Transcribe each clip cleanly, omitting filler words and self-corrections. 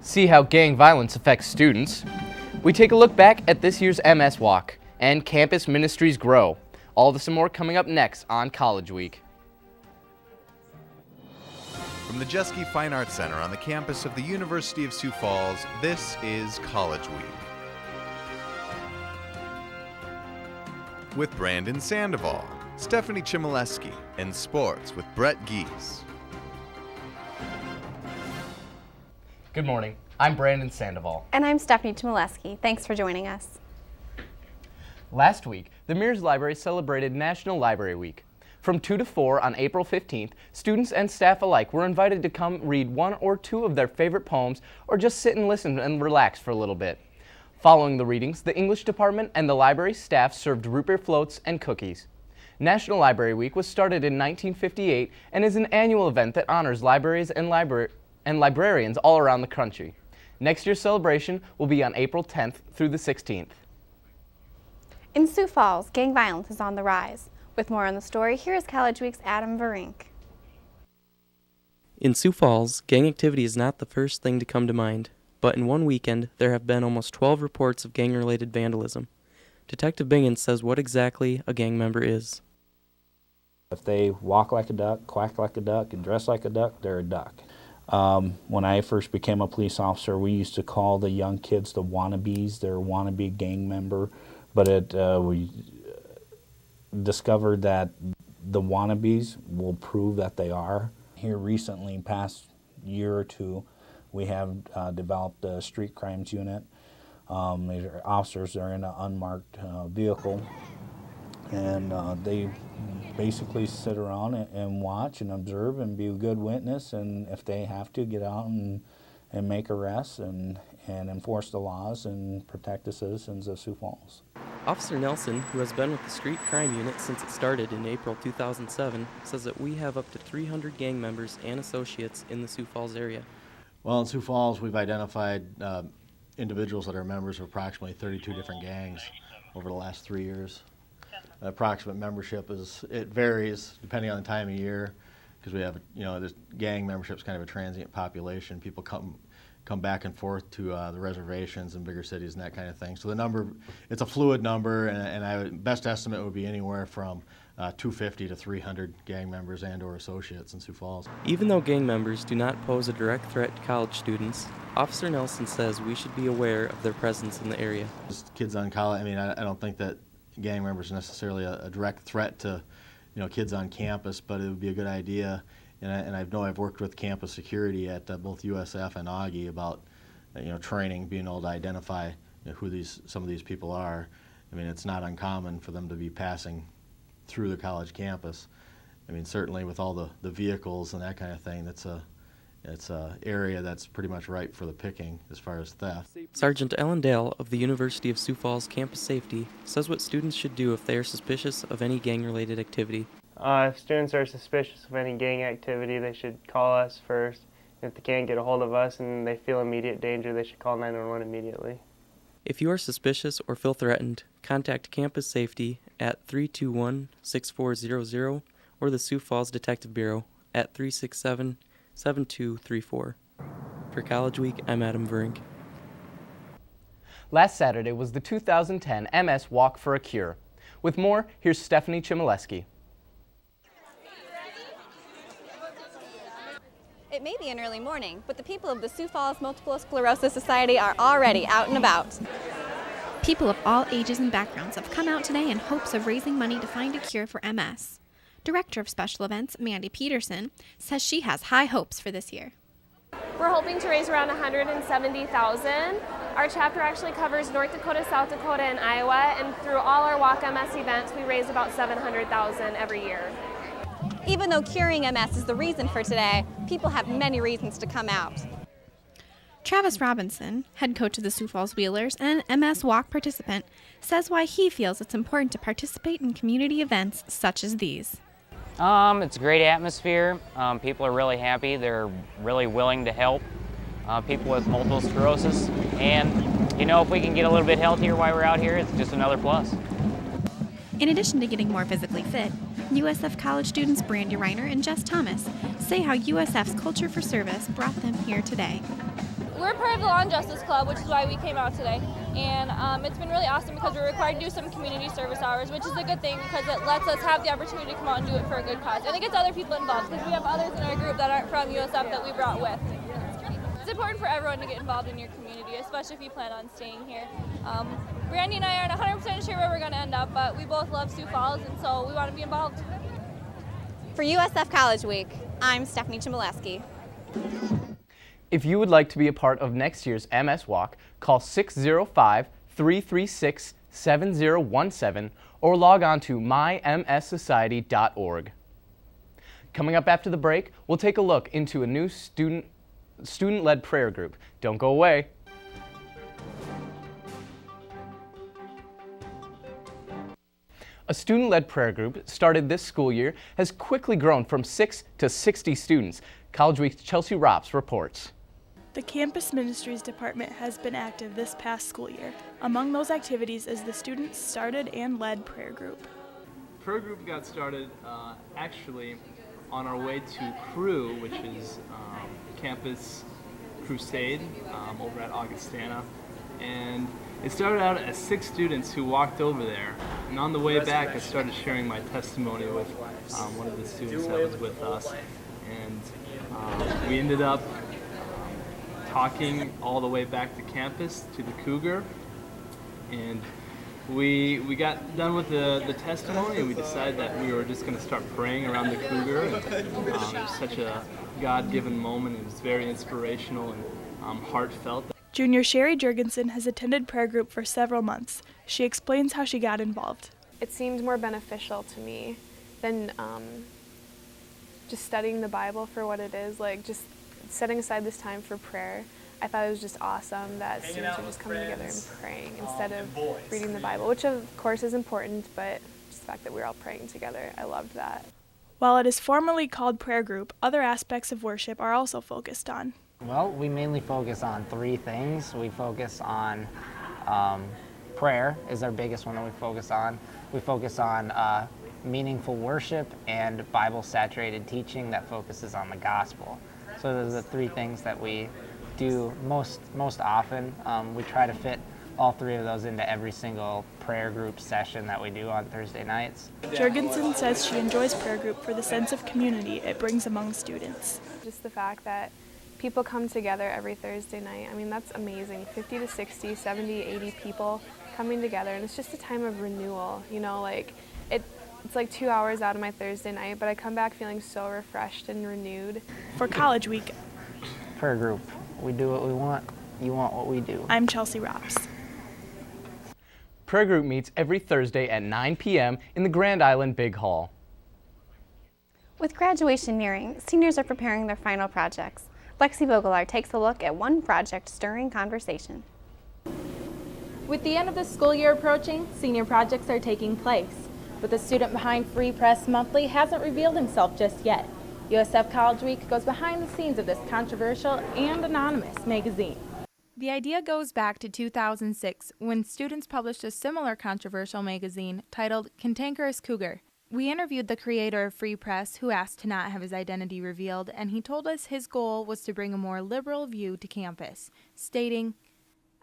See how gang violence affects students. We take a look back at this year's MS Walk and campus ministries grow. All this and more coming up next on College Week. From the Jeske Fine Arts Center on the campus of the University of Sioux Falls, this is College Week. With Brandon Sandoval, Stephanie Chmielewski, and sports with Brett Geese. Good morning. I'm Brandon Sandoval. And I'm Stephanie Chmielewski. Thanks for joining us. Last week, the Mears Library celebrated National Library Week. From 2 to 4 on April 15th, students and staff alike were invited to come read one or two of their favorite poems or just sit and listen and relax for a little bit. Following the readings, the English department and the library staff served root beer floats and cookies. National Library Week was started in 1958 and is an annual event that honors libraries and librarians all around the country. Next year's celebration will be on April 10th through the 16th. In Sioux Falls, gang violence is on the rise. With more on the story, here is College Week's Adam Verink. In Sioux Falls, gang activity is not the first thing to come to mind, but in one weekend, there have been almost 12 reports of gang-related vandalism. Detective Bingham says what exactly a gang member is. If they walk like a duck, quack like a duck, and dress like a duck, they're a duck. When I first became a police officer, we used to call the young kids the wannabes. They're a wannabe gang member, but we discovered that the wannabes will prove that they are. Here recently, past year or two, we have developed a street crimes unit. These are officers are in an unmarked vehicle, and they basically sit around and watch and observe and be a good witness, and if they have to, get out and make arrests and enforce the laws and protect the citizens of Sioux Falls. Officer Nelson, who has been with the street crime unit since it started in April 2007, says that we have up to 300 gang members and associates in the Sioux Falls area. Well, in Sioux Falls, we've identified individuals that are members of approximately 32 different gangs over the last 3 years. Approximate membership it varies depending on the time of year, because we have, this gang membership is kind of a transient population. People come back and forth to the reservations in bigger cities and that kind of thing. So the number, it's a fluid number, and best estimate would be anywhere from 250 to 300 gang members and/or associates in Sioux Falls. Even though gang members do not pose a direct threat to college students, Officer Nelson says we should be aware of their presence in the area. Just kids on college, I don't think that gang members are necessarily a direct threat to, kids on campus, but it would be a good idea. And I know I've worked with campus security at both USF and Augie about, training, being able to identify who some of these people are. It's not uncommon for them to be passing through the college campus. Certainly with all the vehicles and that kind of thing, it's a area that's pretty much ripe for the picking as far as theft. Sergeant Ellen Dale of the University of Sioux Falls Campus Safety says what students should do if they are suspicious of any gang-related activity. If students are suspicious of any gang activity, they should call us first. If they can't get a hold of us and they feel immediate danger, they should call 911 immediately. If you are suspicious or feel threatened, contact Campus Safety at 321-6400 or the Sioux Falls Detective Bureau at 367-7234. For College Week, I'm Adam Verink. Last Saturday was the 2010 MS Walk for a Cure. With more, here's Stephanie Chmielewski. It may be an early morning, but the people of the Sioux Falls Multiple Sclerosis Society are already out and about. People of all ages and backgrounds have come out today in hopes of raising money to find a cure for MS. Director of Special Events, Mandy Peterson, says she has high hopes for this year. We're hoping to raise around $170,000. Our chapter actually covers North Dakota, South Dakota, and Iowa, and through all our Walk MS events, we raise about $700,000 every year. Even though curing MS is the reason for today, people have many reasons to come out. Travis Robinson, head coach of the Sioux Falls Wheelers and an MS Walk participant, says why he feels it's important to participate in community events such as these. It's a great atmosphere. People are really happy. They're really willing to help people with multiple sclerosis. And, if we can get a little bit healthier while we're out here, it's just another plus. In addition to getting more physically fit, USF College students Brandy Reiner and Jess Thomas say how USF's culture for service brought them here today. we're part of the Law and Justice Club, which is why we came out today. And it's been really awesome because we're required to do some community service hours, which is a good thing because it lets us have the opportunity to come out and do it for a good cause. And it gets other people involved because we have others in our group that aren't from USF that we brought with. It's important for everyone to get involved in your community, especially if you plan on staying here. Brandy and I aren't 100% sure where we're going to end up, but we both love Sioux Falls, and so we want to be involved. For USF College Week, I'm Stephanie Chmielewski. If you would like to be a part of next year's MS Walk, call 605-336-7017 or log on to mymssociety.org. Coming up after the break, we'll take a look into a new student-led prayer group. Don't go away. A student-led prayer group started this school year has quickly grown from 6 to 60 students. College Week's Chelsea Rops reports. The Campus Ministries Department has been active this past school year. Among those activities is the Students Started and Led Prayer Group. Prayer group got started actually on our way to Cru, which is Campus Crusade over at Augustana. And it started out as 6 students who walked over there. And on the way back, I started sharing my testimony with one of the students that was with us. And we ended up talking all the way back to campus to the Cougar, and we got done with the testimony, and we decided that we were just going to start praying around the Cougar. And, it was such a God-given moment. It was very inspirational and heartfelt. Junior Sherry Jurgensen has attended prayer group for several months. She explains how she got involved. It seemed more beneficial to me than just studying the Bible for what it is, like just setting aside this time for prayer. I thought it was just awesome that students are just coming together and praying instead of reading the Bible, which of course is important, but just the fact that we're all praying together, I loved that. While it is formally called prayer group, other aspects of worship are also focused on. Well, we mainly focus on 3 things. We focus on prayer is our biggest one that we focus on. We focus on meaningful worship and Bible-saturated teaching that focuses on the gospel. So those are the 3 things that we do most often. We try to fit all 3 of those into every single prayer group session that we do on Thursday nights. Jurgensen says she enjoys prayer group for the sense of community it brings among students. Just the fact that people come together every Thursday night, I mean, that's amazing. 50 to 60, 70, 80 people coming together, and it's just a time of renewal, you know, like it's like 2 hours out of my Thursday night, but I come back feeling so refreshed and renewed. For College Week, prayer group, we do what we want, you want what we do. I'm Chelsea Rops. Prayer group meets every Thursday at 9 p.m. in the Grand Island Big Hall. With graduation nearing, seniors are preparing their final projects. Lexi Vogelaar takes a look at one project stirring conversation. With the end of the school year approaching, senior projects are taking place. But the student behind Free Press Monthly hasn't revealed himself just yet. USF College Week goes behind the scenes of this controversial and anonymous magazine. The idea goes back to 2006 when students published a similar controversial magazine titled Cantankerous Cougar. We interviewed the creator of Free Press, who asked to not have his identity revealed, and he told us his goal was to bring a more liberal view to campus, stating,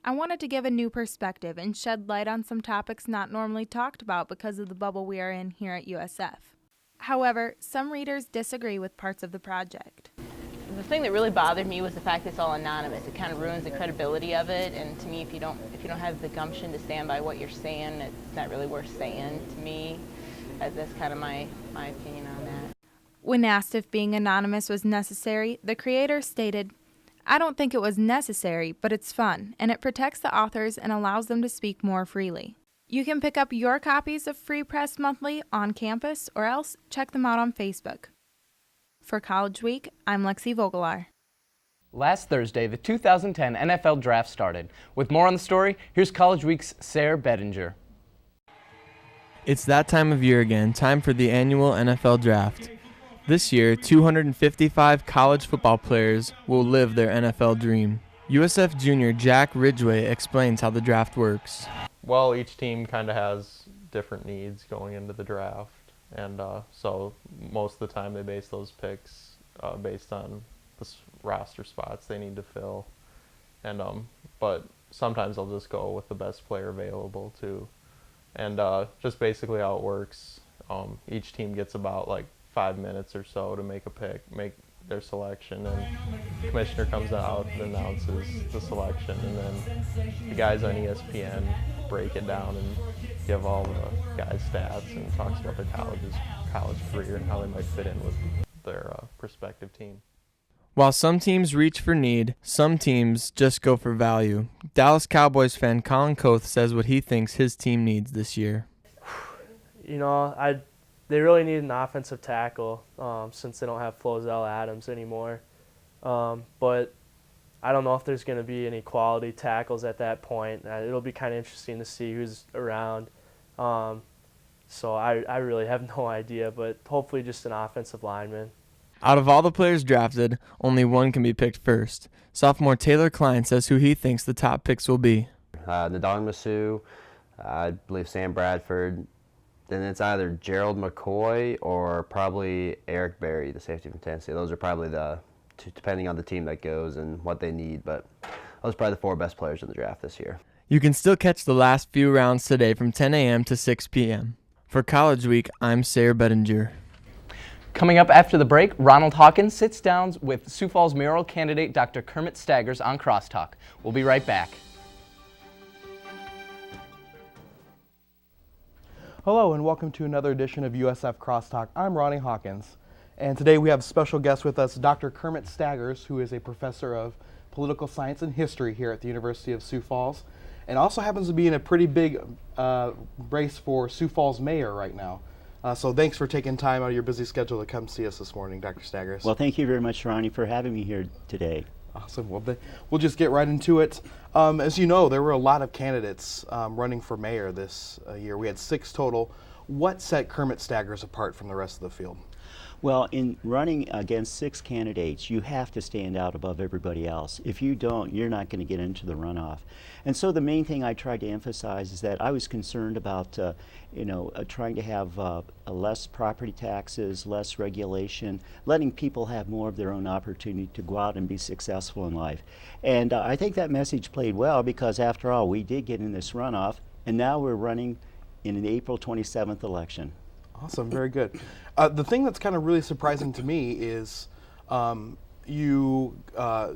"I wanted to give a new perspective and shed light on some topics not normally talked about because of the bubble we are in here at USF. However, some readers disagree with parts of the project." The thing that really bothered me was the fact it's all anonymous. It kind of ruins the credibility of it, and to me, if you don't have the gumption to stand by what you're saying, it's not really worth saying to me. That's kind of my opinion on that. When asked if being anonymous was necessary, the creator stated, "I don't think it was necessary, but it's fun, and it protects the authors and allows them to speak more freely." You can pick up your copies of Free Press Monthly on campus, or else check them out on Facebook. For College Week, I'm Lexi Vogelaar. Last Thursday, the 2010 NFL Draft started. With more on the story, here's College Week's Sarah Bettinger. It's that time of year again, time for the annual NFL Draft. This year, 255 college football players will live their NFL dream. USF junior Jack Ridgway explains how the draft works. Well, each team kind of has different needs going into the draft, and so most of the time they base those picks based on the roster spots they need to fill. but sometimes I'll just go with the best player available too. And just basically how it works, each team gets about like 5 minutes or so to make their selection, and the commissioner comes out and announces the selection, and then the guys on ESPN break it down and give all the guys stats and talks about their college career and how they might fit in with their prospective team. While some teams reach for need, some teams just go for value. Dallas Cowboys fan Colin Koth says what he thinks his team needs this year. You know, they really need an offensive tackle since they don't have Flozell Adams anymore. But I don't know if there's going to be any quality tackles at that point. It'll be kind of interesting to see who's around. So I really have no idea, but hopefully just an offensive lineman. Out of all the players drafted, only one can be picked first. Sophomore Taylor Klein says who he thinks the top picks will be. Ndong Masu, I believe Sam Bradford. Then it's either Gerald McCoy or probably Eric Berry, the safety from Tennessee. Those are probably the two, depending on the team that goes and what they need. But those are probably the 4 best players in the draft this year. You can still catch the last few rounds today from 10 a.m. to 6 p.m. For College Week, I'm Sarah Bettinger. Coming up after the break, Ronald Hawkins sits down with Sioux Falls mayoral candidate Dr. Kermit Staggers on Crosstalk. We'll be right back. Hello and welcome to another edition of USF Crosstalk. I'm Ronnie Hawkins, and today we have a special guest with us, Dr. Kermit Staggers, who is a professor of political science and history here at the University of Sioux Falls, and also happens to be in a pretty big race for Sioux Falls mayor right now. So thanks for taking time out of your busy schedule to come see us this morning, Dr. Staggers. Well, thank you very much, Ronnie, for having me here today. Awesome. Well, we'll just get right into it. As you know, there were a lot of candidates running for mayor this year. We had 6 total. What set Kermit Staggers apart from the rest of the field? Well, in running against 6 candidates, you have to stand out above everybody else. If you don't, you're not going to get into the runoff. And so the main thing I tried to emphasize is that I was concerned about, trying to have less property taxes, less regulation, letting people have more of their own opportunity to go out and be successful in life. And I think that message played well because, after all, we did get in this runoff, and now we're running in an April 27th election. Awesome, very good. The thing that's kind of really surprising to me is you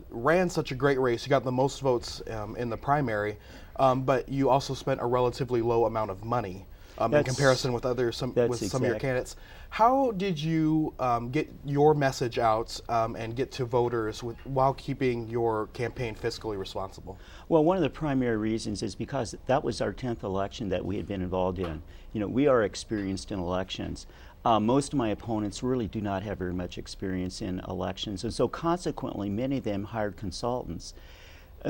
ran such a great race. You got the most votes in the primary, but you also spent a relatively low amount of money in comparison with some of your candidates. How did you get your message out and get to voters while keeping your campaign fiscally responsible? Well, one of the primary reasons is because that was our 10th election that we had been involved in. You know, we are experienced in elections. Most of my opponents really do not have very much experience in elections, and so consequently many of them hired consultants.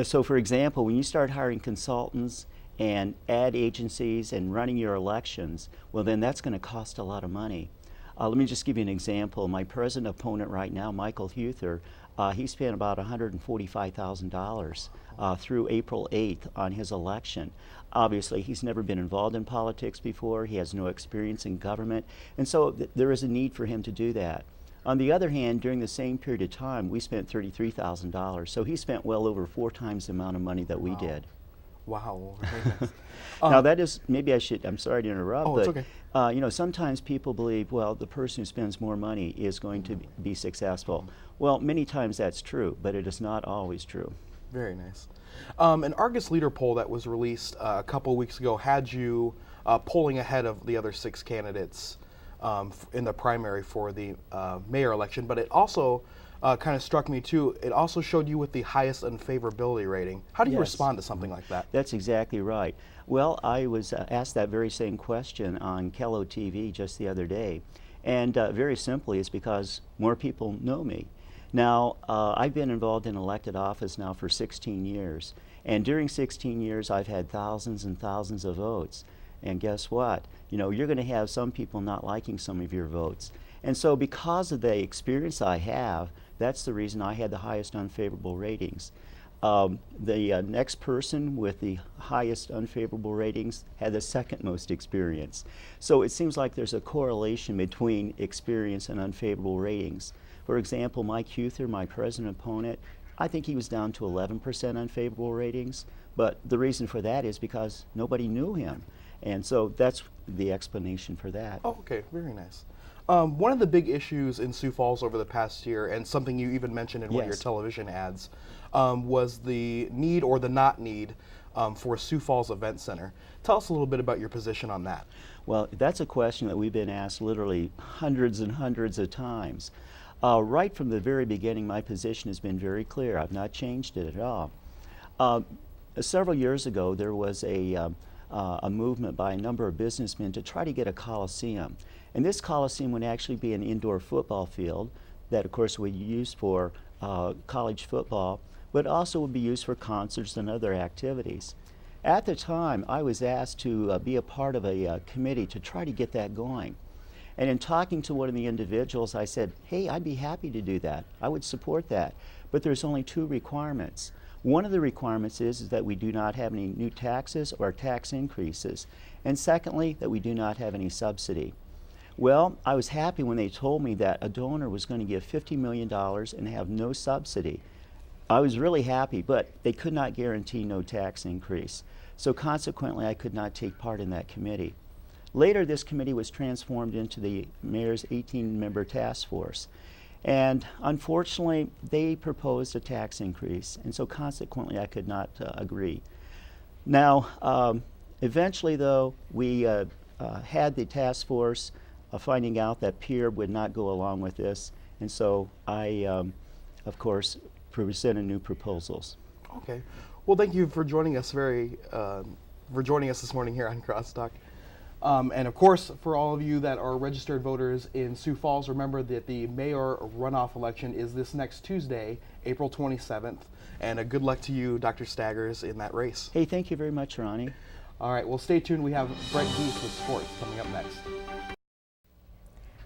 So for example, when you start hiring consultants and ad agencies and running your elections, well then that's going to cost a lot of money. Let me just give you an example. My present opponent right now, Michael Huther, he spent about $145,000 through April 8th on his election. Obviously, he's never been involved in politics before. He has no experience in government, and so there is a need for him to do that. On the other hand, during the same period of time, we spent $33,000. So he spent well over 4 times the amount of money that we did. Wow. Now that is, maybe I should, I'm sorry to interrupt, but it's okay. Sometimes people believe, well, the person who spends more money is going to be successful. Well, many times that's true, but it is not always true. Very nice. An Argus Leader poll that was released a couple weeks ago had you polling ahead of the other 6 candidates in the primary for the mayor election, but it also kind of struck me too, it also showed you with the highest unfavorability rating. How do you respond to something like that? That's exactly right. Well, I was asked that very same question on Kello TV just the other day, and very simply it's because more people know me. Now, I've been involved in elected office now for 16 years, and during 16 years I've had thousands and thousands of votes. And guess what? You're going to have some people not liking some of your votes. And so because of the experience I have, that's the reason I had the highest unfavorable ratings. The next person with the highest unfavorable ratings had the second most experience. So it seems like there's a correlation between experience and unfavorable ratings. For example, Mike Huther, my present opponent, I think he was down to 11% unfavorable ratings, but the reason for that is because nobody knew him. And so that's the explanation for that. Oh, okay, very nice. One of the big issues in Sioux Falls over the past year, and something you even mentioned in one of your Yes. television ads, was the need or the not need for a Sioux Falls Event Center. Tell us a little bit about your position on that. Well, that's a question that we've been asked literally hundreds and hundreds of times. Right from the very beginning, my position has been very clear. I've not changed it at all. Several years ago, there was a movement by a number of businessmen to try to get a coliseum. And this coliseum would actually be an indoor football field that, of course, would be used for college football, but also would be used for concerts and other activities. At the time, I was asked to be a part of a committee to try to get that going. And in talking to one of the individuals, I said, hey, I'd be happy to do that. I would support that. But there's only two requirements. One of the requirements is that we do not have any new taxes or tax increases. And secondly, that we do not have any subsidy. Well, I was happy when they told me that a donor was going to give $50 million and have no subsidy. I was really happy, but they could not guarantee no tax increase. So consequently, I could not take part in that committee. Later, this committee was transformed into the mayor's 18-member task force. And unfortunately, they proposed a tax increase, and so consequently, I could not agree. Now, eventually, though, we had the task force finding out that Pierre would not go along with this, and so I, of course, presented new proposals. Okay. Well, thank you for joining us this morning here on Crosstalk. And of course, for all of you that are registered voters in Sioux Falls, remember that the mayor runoff election is this next Tuesday, April 27th. And a good luck to you, Dr. Staggers, in that race. Hey, thank you very much, Ronnie. All right, well, stay tuned. We have Brett Geese with sports coming up next.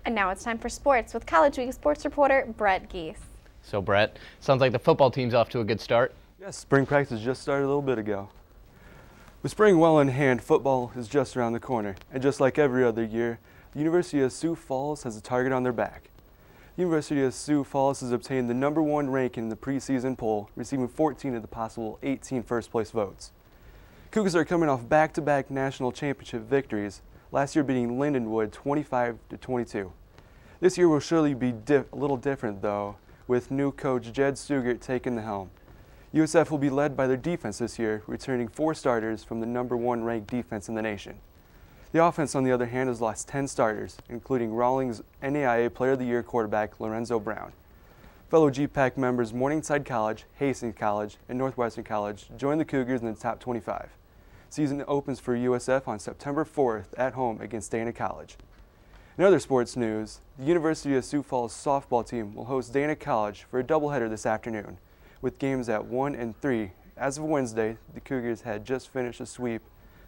And now it's time for sports with College Week sports reporter Brett Geese. So Brett, sounds like the football team's off to a good start. Yes, spring practice just started a little bit ago. With spring well in hand, football is just around the corner, and just like every other year, the University of Sioux Falls has a target on their back. The University of Sioux Falls has obtained the #1 ranking in the preseason poll, receiving 14 of the possible 18 first-place votes. Cougars are coming off back-to-back national championship victories, last year beating Lindenwood 25-22. This year will surely be a little different, though, with new coach Jed Stugart taking the helm. USF will be led by their defense this year, returning 4 starters from the #1 ranked defense in the nation. The offense, on the other hand, has lost 10 starters, including Rawlings NAIA Player of the Year quarterback Lorenzo Brown. Fellow GPAC members Morningside College, Hastings College, and Northwestern College joined the Cougars in the top 25. Season opens for USF on September 4th at home against Dana College. In other sports news, the University of Sioux Falls softball team will host Dana College for a doubleheader this afternoon, with games at 1 and 3. As of Wednesday, the Cougars had just finished a sweep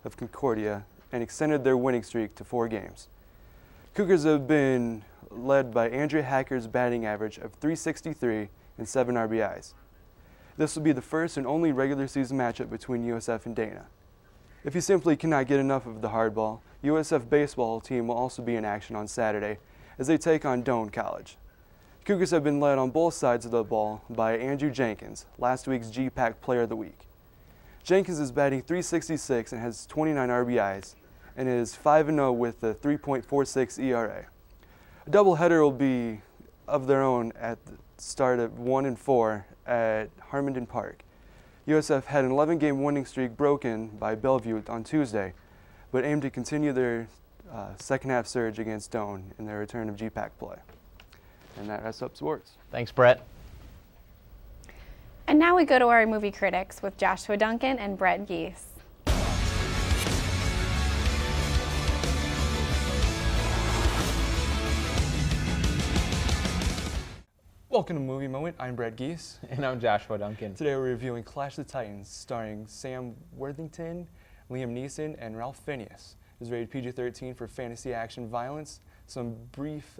of Concordia and extended their winning streak to 4 games. Cougars have been led by Andrea Hacker's batting average of .363 and 7 RBIs. This will be the first and only regular season matchup between USF and Dana. If you simply cannot get enough of the hardball, USF baseball team will also be in action on Saturday as they take on Doane College. Cougars have been led on both sides of the ball by Andrew Jenkins, last week's GPAC Player of the Week. Jenkins is batting .366 and has 29 RBIs and is 5-0 with a 3.46 ERA. A doubleheader will be of their own at the start of 1 and 4 at Harmondon Park. USF had an 11-game winning streak broken by Bellevue on Tuesday, but aim to continue their second-half surge against Doane in their return of GPAC play. And that wraps up sports. Thanks, Brett. And now we go to our movie critics with Joshua Duncan and Brett Geese. Welcome to Movie Moment. I'm Brett Geese. And I'm Joshua Duncan. Today we're reviewing Clash of the Titans, starring Sam Worthington, Liam Neeson, and Ralph Fiennes. It is rated PG-13 for fantasy action violence, some brief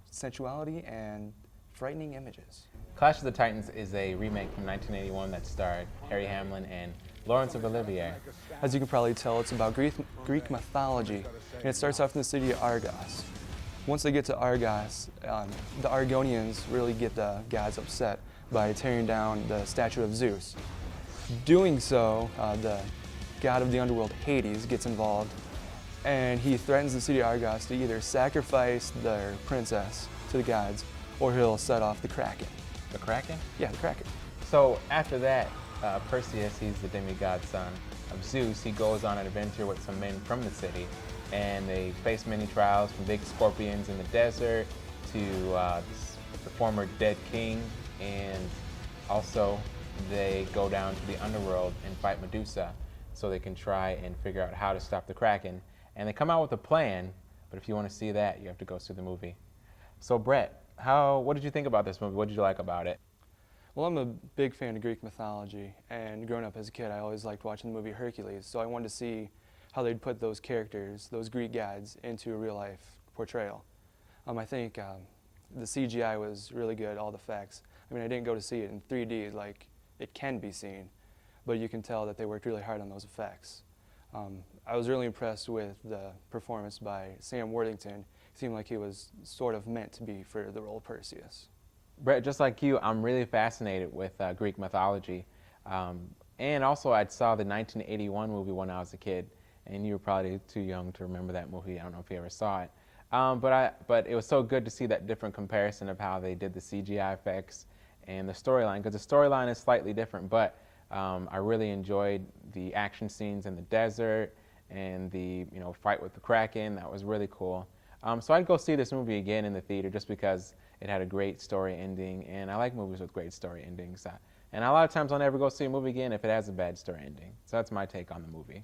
sensuality, and frightening images. Clash of the Titans is a remake from 1981 that starred Harry Hamlin and Laurence of Olivier. As you can probably tell, it's about Greek mythology, and it starts off in the city of Argos. Once they get to Argos, the Argonians really get the gods upset by tearing down the statue of Zeus. Doing so, the god of the underworld, Hades, gets involved, and he threatens the city of Argos to either sacrifice their princess to the gods, or he'll set off the Kraken. The Kraken? Yeah, the Kraken. So after that, Perseus, he's the demigod son of Zeus. He goes on an adventure with some men from the city, and they face many trials, from big scorpions in the desert to the former dead king, and also they go down to the underworld and fight Medusa so they can try and figure out how to stop the Kraken. And they come out with a plan, but if you want to see that, you have to go see the movie. So Brett, what did you think about this movie? What did you like about it? Well, I'm a big fan of Greek mythology, and growing up as a kid, I always liked watching the movie Hercules, so I wanted to see how they'd put those characters, those Greek gods, into a real-life portrayal. I think the CGI was really good, all the effects. I mean, I didn't go to see it in 3D like it can be seen, but you can tell that they worked really hard on those effects. I was really impressed with the performance by Sam Worthington. It seemed like he was sort of meant to be for the role of Perseus. Brett, just like you, I'm really fascinated with Greek mythology. And also, I saw the 1981 movie when I was a kid, and you were probably too young to remember that movie. I don't know if you ever saw it. But it was so good to see that different comparison of how they did the CGI effects and the storyline, because the storyline is slightly different, but I really enjoyed the action scenes in the desert and the fight with the Kraken. That was really cool. So I'd go see this movie again in the theater just because it had a great story ending, and I like movies with great story endings. And a lot of times I'll never go see a movie again if it has a bad story ending. So that's my take on the movie.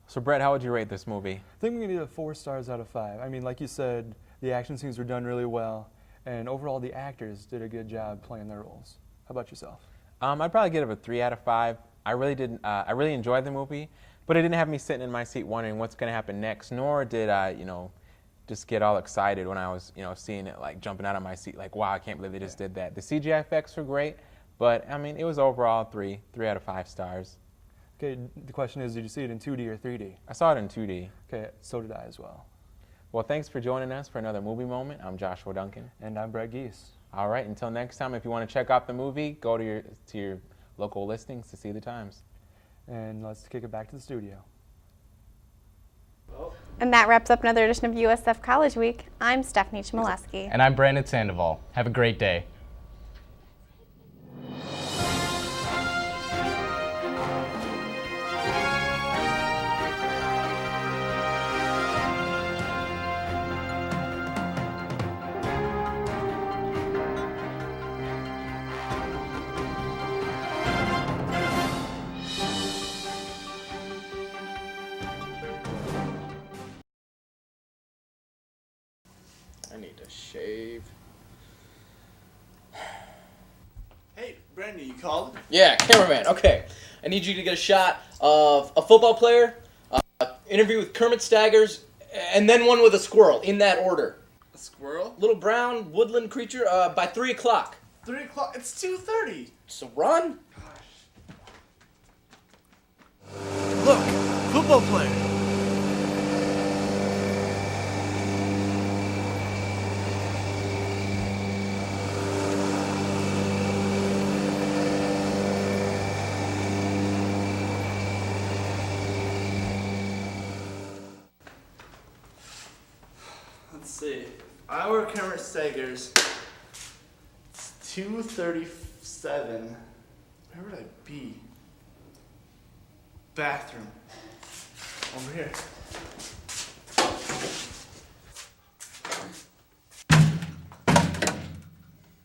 So Brett, how would you rate this movie? I think we're going to give it 4 stars out of 5. I mean, like you said, the action scenes were done really well, and overall the actors did a good job playing their roles. How about yourself? I'd probably give it a 3 out of 5. I really enjoyed the movie, but it didn't have me sitting in my seat wondering what's going to happen next, nor did I, just get all excited when I was, seeing it, like jumping out of my seat, like, wow, I can't believe they just did that. The CGI effects were great, but I mean, it was overall 3 out of 5 stars. Okay, the question is, did you see it in 2D or 3D? I saw it in 2D. Okay, so did I as well. Well, thanks for joining us for another movie moment. I'm Joshua Duncan. And I'm Brett Geese. All right, until next time, if you want to check out the movie, go to your local listings to see the times. And let's kick it back to the studio. And that wraps up another edition of USF College Week. I'm Stephanie Chmielewski. And I'm Brandon Sandoval. Have a great day. I need to shave. Hey, Brandon, you called? Yeah, cameraman. Okay, I need you to get a shot of a football player, interview with Kermit Staggers, and then one with a squirrel, in that order. A squirrel? Little brown woodland creature by 3 o'clock. 3 o'clock? It's 2:30. So run. Look, football player. Let's see. If I were Kermit Staggers, it's 2:37. Where would I be? Bathroom. Over here.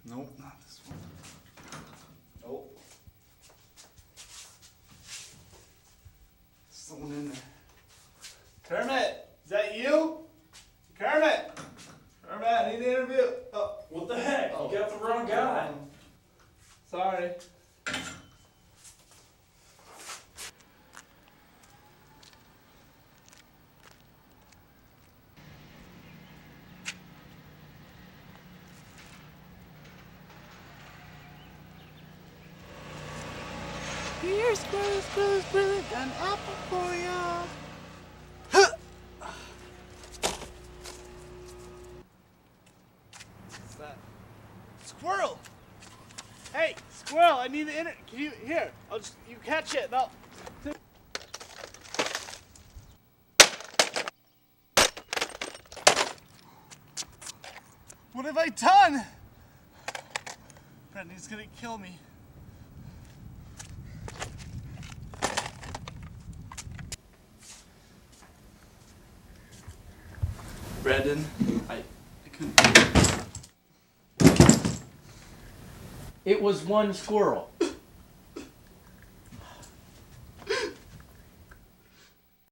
Nope, not this one. Nope. Someone in there. Kermit, is that you? Kermit! Kermit, I need an interview. Oh, what the heck? You got the wrong guy. Sorry. Here's Squirrel, an apple for ya. What's that? Squirrel! Hey, squirrel! I need the internet. Can you here? You catch it. No. What have I done? Brendan's gonna kill me. Brandon, I couldn't. It was one squirrel.